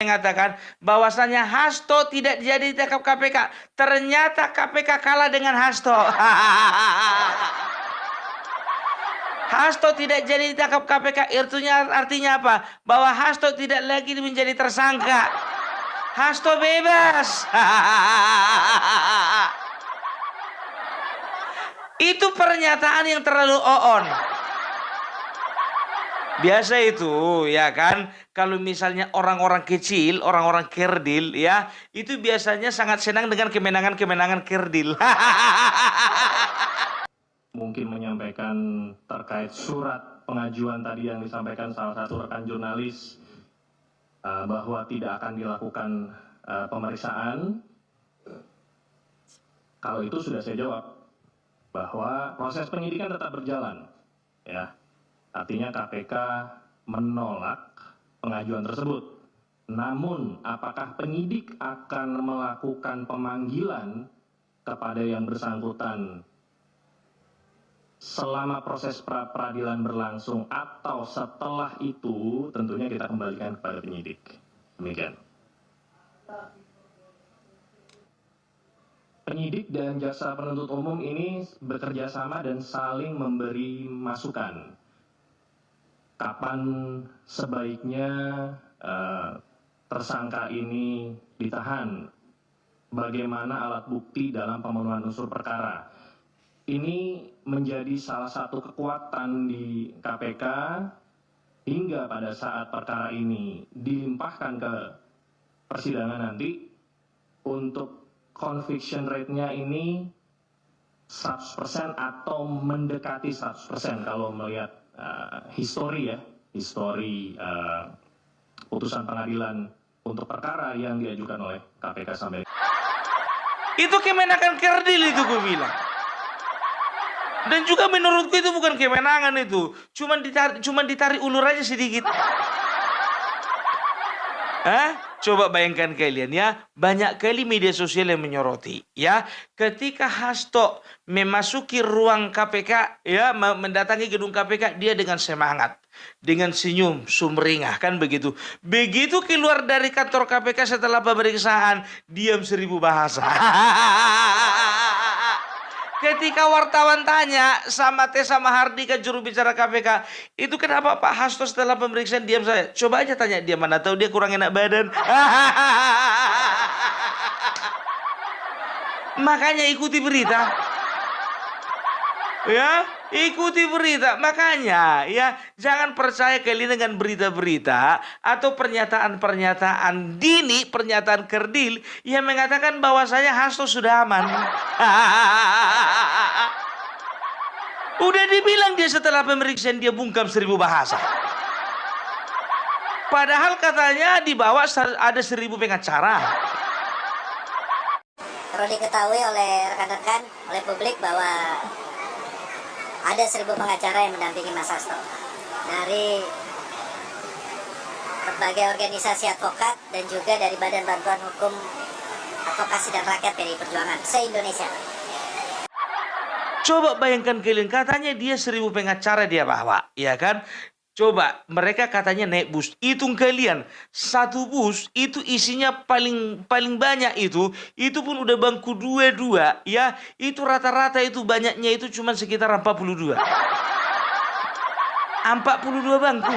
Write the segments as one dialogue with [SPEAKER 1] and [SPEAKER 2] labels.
[SPEAKER 1] mengatakan bahwasanya Hasto tidak jadi ditangkap KPK. Ternyata KPK kalah dengan Hasto. Hasto tidak jadi ditangkap KPK. Artinya apa? Bahwa Hasto tidak lagi menjadi tersangka. Hasto bebas. Itu pernyataan yang terlalu on. Biasa itu, ya kan, kalau misalnya orang-orang kecil, orang-orang kerdil, ya, itu biasanya sangat senang dengan kemenangan-kemenangan kerdil.
[SPEAKER 2] Mungkin menyampaikan terkait surat pengajuan tadi yang disampaikan salah satu rekan jurnalis bahwa tidak akan dilakukan pemeriksaan. Kalau itu sudah saya jawab bahwa proses penyidikan tetap berjalan, ya. Artinya KPK menolak pengajuan tersebut. Namun, apakah penyidik akan melakukan pemanggilan kepada yang bersangkutan selama proses peradilan berlangsung atau setelah itu, tentunya kita kembalikan kepada penyidik. Demikian. Penyidik dan jaksa penuntut umum ini bekerja sama dan saling memberi masukan. Kapan sebaiknya tersangka ini ditahan? Bagaimana alat bukti dalam pemenuhan unsur perkara? Ini menjadi salah satu kekuatan di KPK hingga pada saat perkara ini dilimpahkan ke persidangan nanti untuk conviction rate-nya ini 100% atau mendekati 100% kalau melihat histori putusan pengadilan untuk perkara yang diajukan oleh KPK sampai.
[SPEAKER 1] Itu kemenangan kerdil itu gue bilang. Dan juga menurutku itu bukan kemenangan itu. Cuman ditarik ulur aja sedikit. Coba bayangkan kalian ya, banyak kali media sosial yang menyoroti ya, ketika Hasto memasuki ruang KPK ya, mendatangi gedung KPK, dia dengan semangat, dengan senyum sumringah kan begitu. Begitu keluar dari kantor KPK setelah pemeriksaan, diam 1000 bahasa. Ketika wartawan tanya sama Tessa Mahardika, juru bicara KPK, itu kenapa Pak Hasto setelah pemeriksaan diam saja? Coba aja tanya dia, mana tahu dia kurang enak badan. Makanya ikuti berita. Ya, ikuti berita. Makanya ya, jangan percaya kalian dengan berita-berita atau pernyataan-pernyataan dini, pernyataan kerdil yang mengatakan bahwasanya Hasto sudah aman. Udah dibilang dia setelah pemeriksaan dia bungkam 1000 bahasa. Padahal katanya di bawah ada 1000 pengacara.
[SPEAKER 3] Perlu diketahui oleh rekan-rekan, oleh publik bahwa ada 1000 pengacara yang mendampingi Mas Hasto dari berbagai organisasi advokat dan juga dari Badan Bantuan Hukum Advokasi dan Rakyat PDI Perjuangan se-Indonesia.
[SPEAKER 1] Coba bayangkan kalian, katanya dia 1000 pengacara dia bawa, ya kan? Coba mereka katanya naik bus, hitung kalian, satu bus itu isinya paling banyak itu pun udah bangku 22 ya, itu rata-rata itu banyaknya itu cuma sekitar 42 bangku.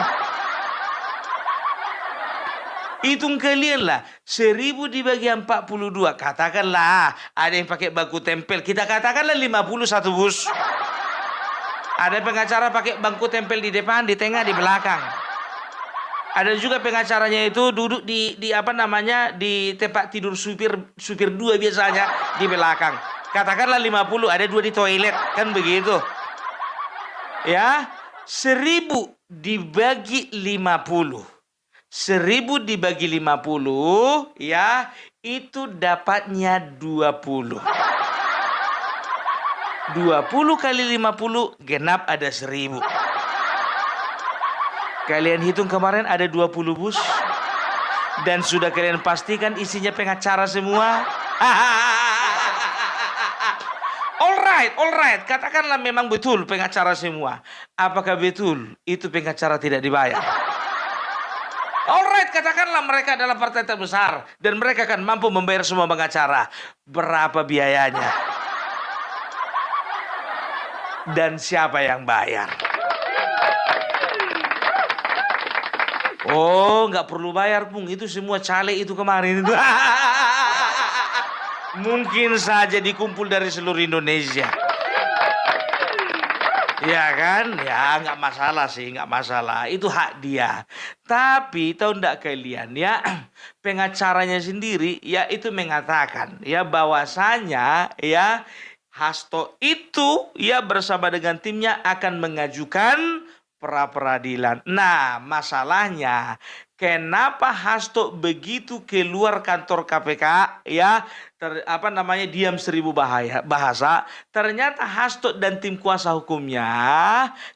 [SPEAKER 1] Hitung kalian lah, 1000 dibagi 42, katakanlah ada yang pakai bangku tempel, kita katakanlah 50 satu bus. Ada pengacara pakai bangku tempel di depan, di tengah, di belakang. Ada juga pengacaranya itu duduk di tempat tidur supir 2 biasanya di belakang. Katakanlah 50, ada 2 di toilet, kan begitu. Ya, 1000 dibagi 50. 1000 dibagi 50 ya, itu dapatnya 20. 20 kali 50 genap ada 1000. Kalian hitung kemarin ada 20 bus. Dan sudah kalian pastikan isinya pengacara semua. Alright. Katakanlah memang betul pengacara semua. Apakah betul itu pengacara tidak dibayar? Alright, katakanlah mereka adalah partai terbesar dan mereka akan mampu membayar semua pengacara. Berapa biayanya? Dan siapa yang bayar? Oh, nggak perlu bayar, Pung. Itu semua caleg itu kemarin itu. Mungkin saja dikumpul dari seluruh Indonesia. Ya kan? Ya nggak masalah sih, nggak masalah. Itu hak dia. Tapi tahu nggak kalian ya, pengacaranya sendiri ya itu mengatakan ya bahwasanya ya Hasto itu ya bersama dengan timnya akan mengajukan pra peradilan. Nah, masalahnya kenapa Hasto begitu keluar kantor KPK ya diam seribu bahasa. Ternyata Hasto dan tim kuasa hukumnya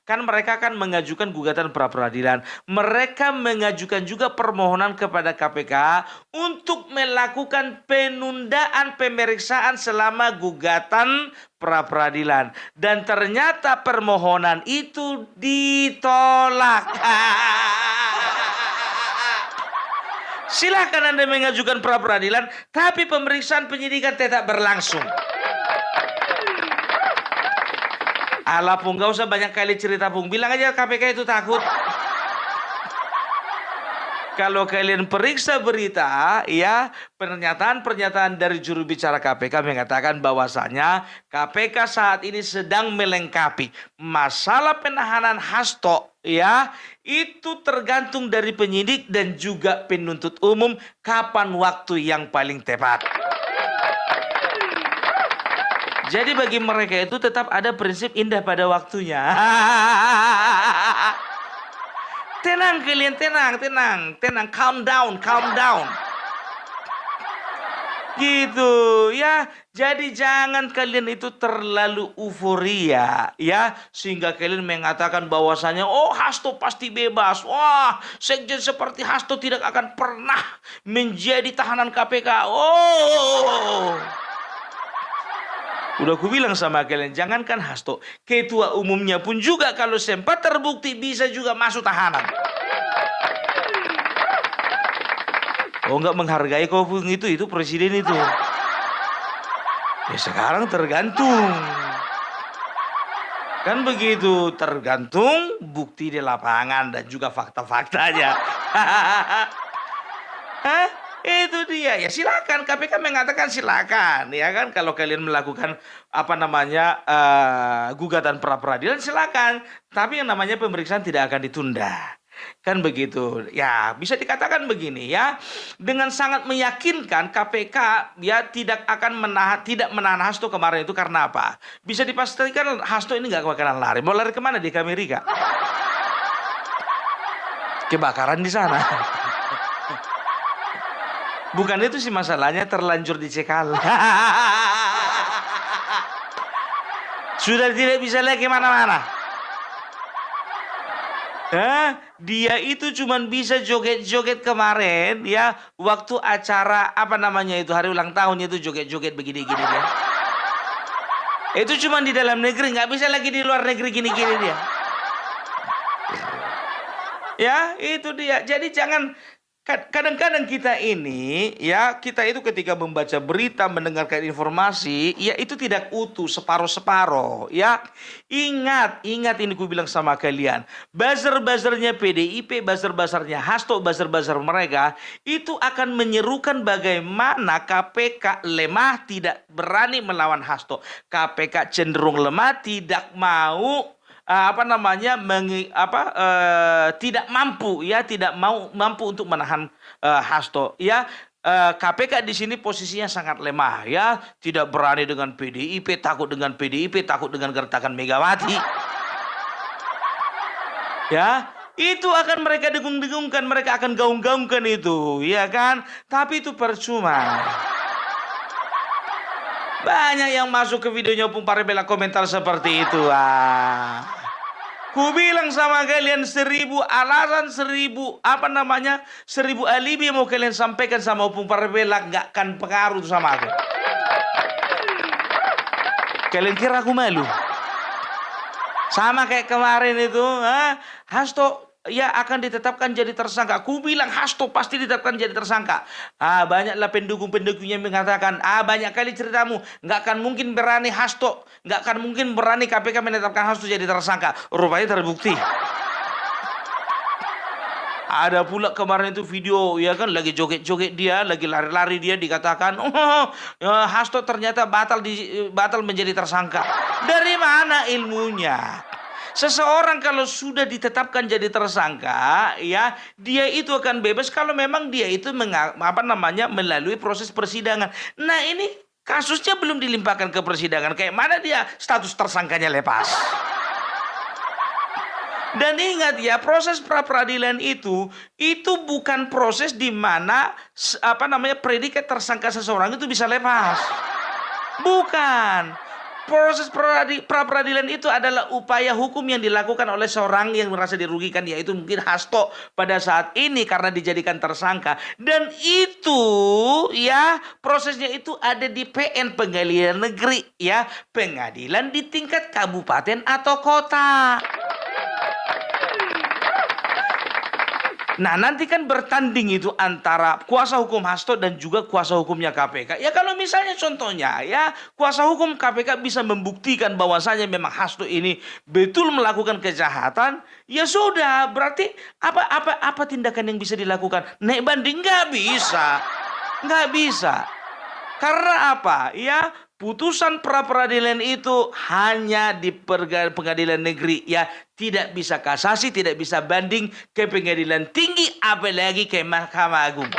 [SPEAKER 1] kan mereka akan mengajukan gugatan pra peradilan. Mereka mengajukan juga permohonan kepada KPK untuk melakukan penundaan pemeriksaan selama gugatan pra peradilan. Dan ternyata permohonan itu ditolak. Silakan Anda mengajukan pra peradilan, tapi pemeriksaan penyidikan tetap berlangsung. Alah Pung, gak usah banyak kali cerita Pung. Bilang aja KPK itu takut. Kalau kalian periksa berita, ya pernyataan-pernyataan dari juru bicara KPK mengatakan bahwasanya KPK saat ini sedang melengkapi masalah penahanan Hasto, ya itu tergantung dari penyidik dan juga penuntut umum kapan waktu yang paling tepat. Jadi bagi mereka itu tetap ada prinsip indah pada waktunya. Tenang kalian, tenang, calm down. Gitu ya. Jadi jangan kalian itu terlalu euforia ya, sehingga kalian mengatakan bahwasanya oh Hasto pasti bebas. Wah, sekjen seperti Hasto tidak akan pernah menjadi tahanan KPK. Oh. Udah aku bilang sama kalian, jangankan Hasto, ketua umumnya pun juga kalau sempat terbukti bisa juga masuk tahanan. Oh, nggak menghargai kau pun itu presiden itu. Ya sekarang tergantung. Kan begitu, tergantung bukti di lapangan dan juga fakta-faktanya. Hah? Itu dia. Ya silakan, KPK mengatakan silakan, ya kan, kalau kalian melakukan gugatan pra peradilan silakan. Tapi yang namanya pemeriksaan tidak akan ditunda. Kan begitu. Ya, bisa dikatakan begini ya. Dengan sangat meyakinkan KPK ya tidak menahan Hasto kemarin itu karena apa? Bisa dipastikan Hasto ini nggak bakalan lari. Mau lari kemana? Di Amerika. Kebakaran di sana. Bukan itu sih masalahnya, terlanjur dicekal. Sudah tidak bisa lagi kemana-mana. Dia itu cuman bisa joget-joget kemarin ya, waktu acara hari ulang tahunnya itu joget-joget begini-gini dia. Itu cuman di dalam negeri, nggak bisa lagi di luar negeri gini-gini dia. Ya, itu dia. Jadi jangan. Kadang-kadang kita itu ketika membaca berita, mendengarkan informasi, ya itu tidak utuh, separuh-separuh, ya. Ingat ini ku bilang sama kalian. Buzzer-buzzernya PDIP, buzzer-buzzernya Hasto, buzzer-buzzer mereka, itu akan menyerukan bagaimana KPK lemah, tidak berani melawan Hasto. KPK cenderung lemah, tidak mau tidak mampu untuk menahan Hasto ya. KPK di sini posisinya sangat lemah ya, tidak berani dengan PDIP, takut dengan gertakan Megawati ya. Itu akan mereka dengung-dengungkan, mereka akan gaung-gaungkan itu ya kan, tapi itu percuma. Banyak yang masuk ke videonya Opung Parabella komentar seperti itu. Ku bilang sama kalian 1000 alasan, 1000 alibi mau kalian sampaikan sama Opung Parabella, nggak akan pengaruh sama aku. Kalian kira aku malu? Sama kayak kemarin itu, Hasto ya akan ditetapkan jadi tersangka. Aku bilang Hasto pasti ditetapkan jadi tersangka. Banyaklah pendukung-pendukungnya yang mengatakan, banyak kali ceritamu, nggak akan mungkin berani Hasto, nggak akan mungkin berani KPK menetapkan Hasto jadi tersangka. Rupanya terbukti. Ada pula kemarin itu video, ya kan, lagi joget-joget dia, lagi lari-lari dia, dikatakan, Hasto ternyata batal menjadi tersangka. Dari mana ilmunya? Seseorang kalau sudah ditetapkan jadi tersangka, ya, dia itu akan bebas kalau memang dia itu melalui proses persidangan. Nah, ini kasusnya belum dilimpahkan ke persidangan. Kayak mana dia status tersangkanya lepas? Dan ingat ya, proses pra-peradilan itu bukan proses di mana predikat tersangka seseorang itu bisa lepas. Bukan. Proses pra-peradilan itu adalah upaya hukum yang dilakukan oleh seorang yang merasa dirugikan, yaitu mungkin Hasto pada saat ini karena dijadikan tersangka. Dan itu ya, prosesnya itu ada di PN, Pengadilan Negeri, ya, pengadilan di tingkat kabupaten atau kota. Nah, nanti kan bertanding itu antara kuasa hukum Hasto dan juga kuasa hukumnya KPK. Ya kalau misalnya contohnya ya, kuasa hukum KPK bisa membuktikan bahwasanya memang Hasto ini betul melakukan kejahatan, ya sudah, berarti apa tindakan yang bisa dilakukan? Naik banding nggak bisa. Nggak bisa. Karena apa? Ya, putusan pra-peradilan itu hanya di pengadilan negeri, ya, tidak bisa kasasi, tidak bisa banding ke pengadilan tinggi, apalagi ke Mahkamah Agung.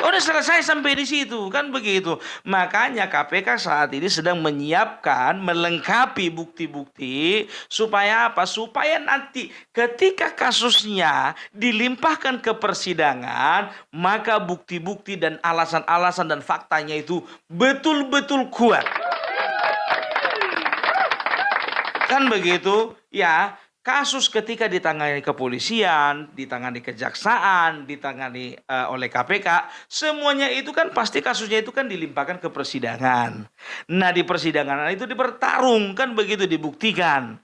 [SPEAKER 1] Udah selesai sampai di situ, kan begitu. Makanya KPK saat ini sedang menyiapkan, melengkapi bukti-bukti supaya apa? Supaya nanti ketika kasusnya dilimpahkan ke persidangan, maka bukti-bukti dan alasan-alasan dan faktanya itu betul-betul kuat. Kan begitu? Ya. Kasus ketika ditangani kepolisian, ditangani kejaksaan, ditangani oleh KPK, semuanya itu kan pasti kasusnya itu kan dilimpahkan ke persidangan. Nah, di persidangan itu dipertarung, kan begitu, dibuktikan.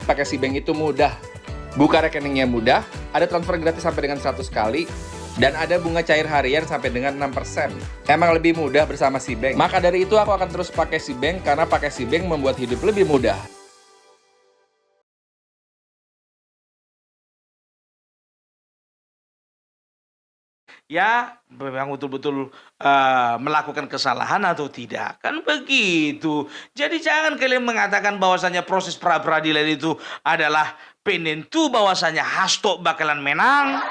[SPEAKER 4] Pakai SeaBank itu mudah. Buka rekeningnya mudah, ada transfer gratis sampai dengan 100 kali, dan ada bunga cair harian sampai dengan 6%. Emang lebih mudah bersama SeaBank. Maka dari itu aku akan terus pakai SeaBank, karena pakai SeaBank membuat hidup lebih mudah.
[SPEAKER 1] Ya, memang betul-betul melakukan kesalahan atau tidak, kan begitu. Jadi jangan kalian mengatakan bahwasanya proses pra-peradilan itu adalah penentu bahwasanya Hasto bakalan menang.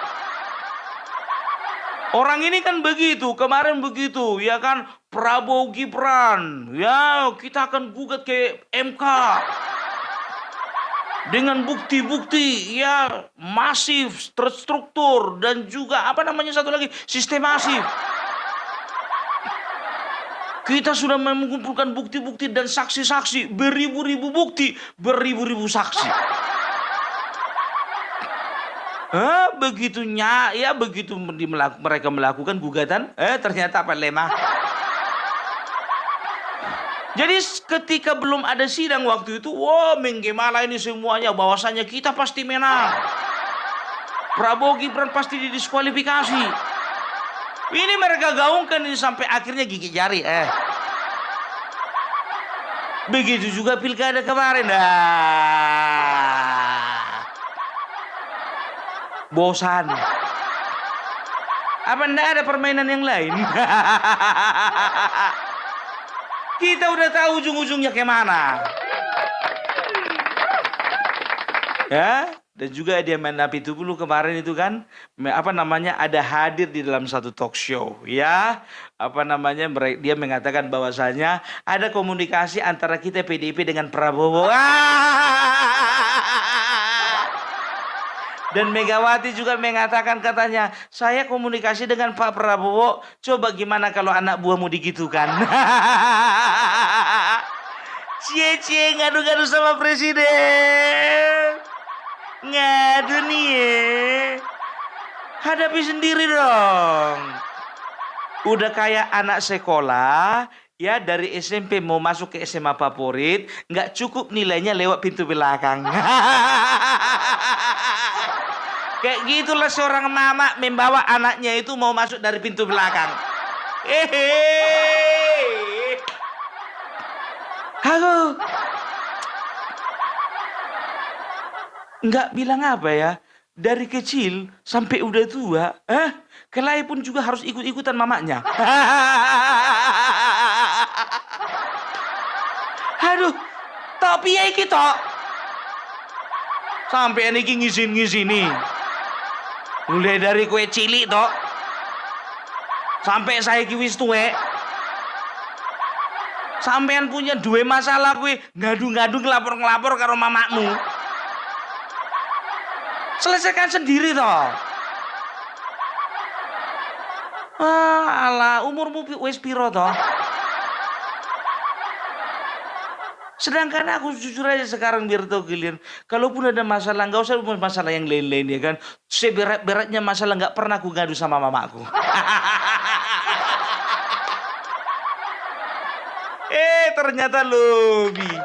[SPEAKER 1] Orang ini kan begitu, kemarin begitu, ya kan, Prabowo Gibran, ya, kita akan gugat ke MK. Dengan bukti-bukti ya masif, terstruktur, dan juga satu lagi, sistematif. Kita sudah mengumpulkan bukti-bukti dan saksi-saksi, beribu-ribu bukti, beribu-ribu saksi. Begitunya, ya begitu mereka melakukan gugatan, ternyata lemah. Jadi ketika belum ada sidang waktu itu, menggemala ini semuanya bahwasanya kita pasti menang. Prabowo Gibran pasti didiskualifikasi. Ini mereka gaungkan ini sampai akhirnya gigit jari. Begitu juga pilkada kemarin. Bosan. Apa enggak ada permainan yang lain? Kita udah tahu ujung-ujungnya kemana. Ya, dan juga dia Napi Tupulu kemarin itu kan, ada hadir di dalam satu talk show, ya. Dia mengatakan bahwasanya ada komunikasi antara kita PDIP dengan Prabowo. Dan Megawati juga mengatakan, katanya, saya komunikasi dengan Pak Prabowo, coba gimana kalau anak buahmu digitukan. Cie-cie ngadu-ngadu sama presiden. Ngadu nih ya. Hadapi sendiri dong. Udah kayak anak sekolah ya dari SMP mau masuk ke SMA favorit, nggak cukup nilainya lewat pintu belakang. Kayak gitulah seorang mama membawa anaknya itu mau masuk dari pintu belakang. Halo. Nggak bilang apa ya, dari kecil sampai udah tua, kelai pun juga harus ikut-ikutan mamanya. Aduh, tapi ya iki tok. Sampai ini ngizin-ngizini. Mulai dari kue cilik tok. Sampai saya wis tuwek. Sampean punya dua masalah kue ngadu-ngadu ngelapor-ngelapor karo mamakmu. Selesaikan sendiri toh. Alah, umurmu wis piro toh? Sedangkan aku jujur aja sekarang biar tau kalian, kalaupun ada masalah, nggak usah masalah yang lain-lain ya kan. Seberat-beratnya masalah nggak pernah aku ngadu sama mamaku. Ternyata lebih.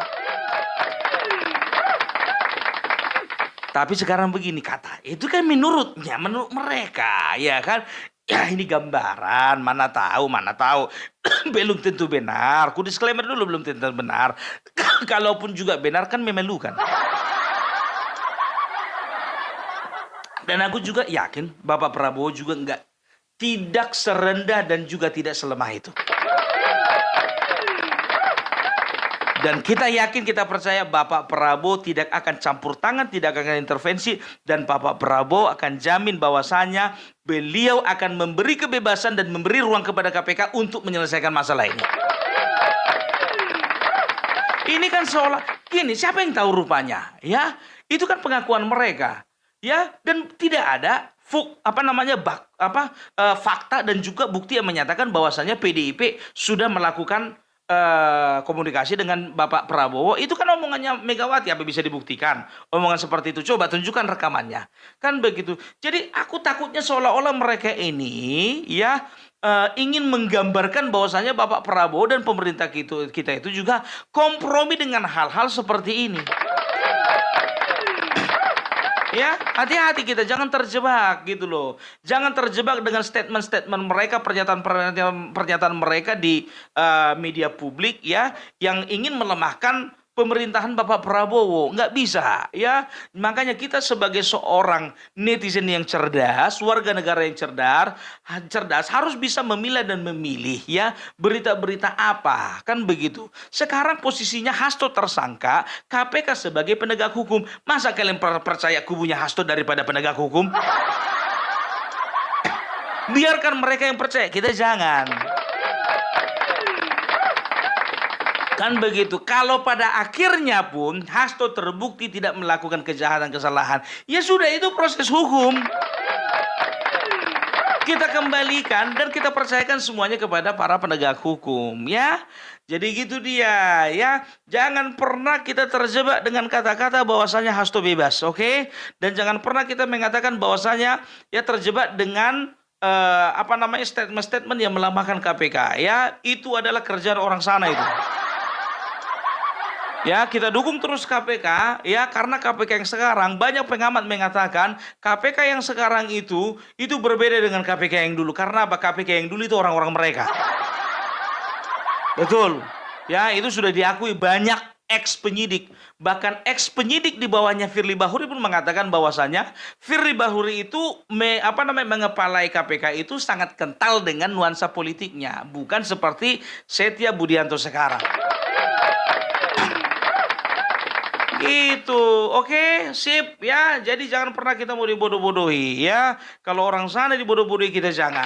[SPEAKER 1] Tapi sekarang begini kata, itu kan menurut mereka, ya kan? Ya ini gambaran, mana tahu. Belum tentu benar. Ku disclaimer dulu, belum tentu benar. Kalaupun juga benar kan memalukan. Dan aku juga yakin Bapak Prabowo juga tidak serendah dan juga tidak selemah itu. Dan kita yakin, kita percaya Bapak Prabowo tidak akan campur tangan, tidak akan intervensi. Dan Bapak Prabowo akan jamin bahwasannya beliau akan memberi kebebasan dan memberi ruang kepada KPK untuk menyelesaikan masalah ini. Ini kan seolah, gini, siapa yang tahu rupanya? Ya, itu kan pengakuan mereka. Ya, dan tidak ada fakta dan juga bukti yang menyatakan bahwasannya PDIP sudah melakukan komunikasi dengan Bapak Prabowo. Itu kan omongannya Megawati, apa bisa dibuktikan omongan seperti itu? Coba tunjukkan rekamannya, kan begitu. Jadi aku takutnya seolah-olah mereka ini ya ingin menggambarkan bahwasanya Bapak Prabowo dan pemerintah kita itu juga kompromi dengan hal-hal seperti ini. Ya, hati-hati kita, jangan terjebak gitu loh. Jangan terjebak dengan statement-statement mereka, pernyataan mereka di media publik ya, yang ingin melemahkan pemerintahan Bapak Prabowo. Nggak bisa ya. Makanya kita sebagai seorang netizen yang cerdas, warga negara yang cerdas harus bisa memilah dan memilih ya berita-berita apa, kan begitu. Sekarang posisinya Hasto tersangka, KPK sebagai penegak hukum. Masa kalian percaya kubunya Hasto daripada penegak hukum? Biarkan mereka yang percaya, kita jangan. Kan begitu. Kalau pada akhirnya pun Hasto terbukti tidak melakukan kesalahan, ya sudah, itu proses hukum. Kita kembalikan dan kita percayakan semuanya kepada para penegak hukum ya. Jadi gitu dia ya. Jangan pernah kita terjebak dengan kata-kata bahwasanya Hasto bebas, oke? Dan jangan pernah kita mengatakan bahwasanya ya terjebak dengan statement-statement yang melemahkan KPK ya. Itu adalah kerjaan orang sana itu. Ya, kita dukung terus KPK ya, karena KPK yang sekarang banyak pengamat mengatakan KPK yang sekarang itu berbeda dengan KPK yang dulu. Karena apa? KPK yang dulu itu orang-orang mereka. Betul. Ya, itu sudah diakui banyak ex-penyidik. Bahkan ex-penyidik di bawahnya Firly Bahuri pun mengatakan bahwasanya Firly Bahuri itu mengepalai KPK itu sangat kental dengan nuansa politiknya, bukan seperti Setia Budianto sekarang. Gitu, oke, sip ya. Jadi jangan pernah kita mau dibodoh-bodohi ya. Kalau orang sana dibodoh-bodohi, kita jangan.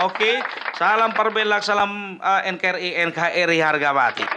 [SPEAKER 1] Oke. Salam Parbelak, salam NKRI, NKRI harga mati.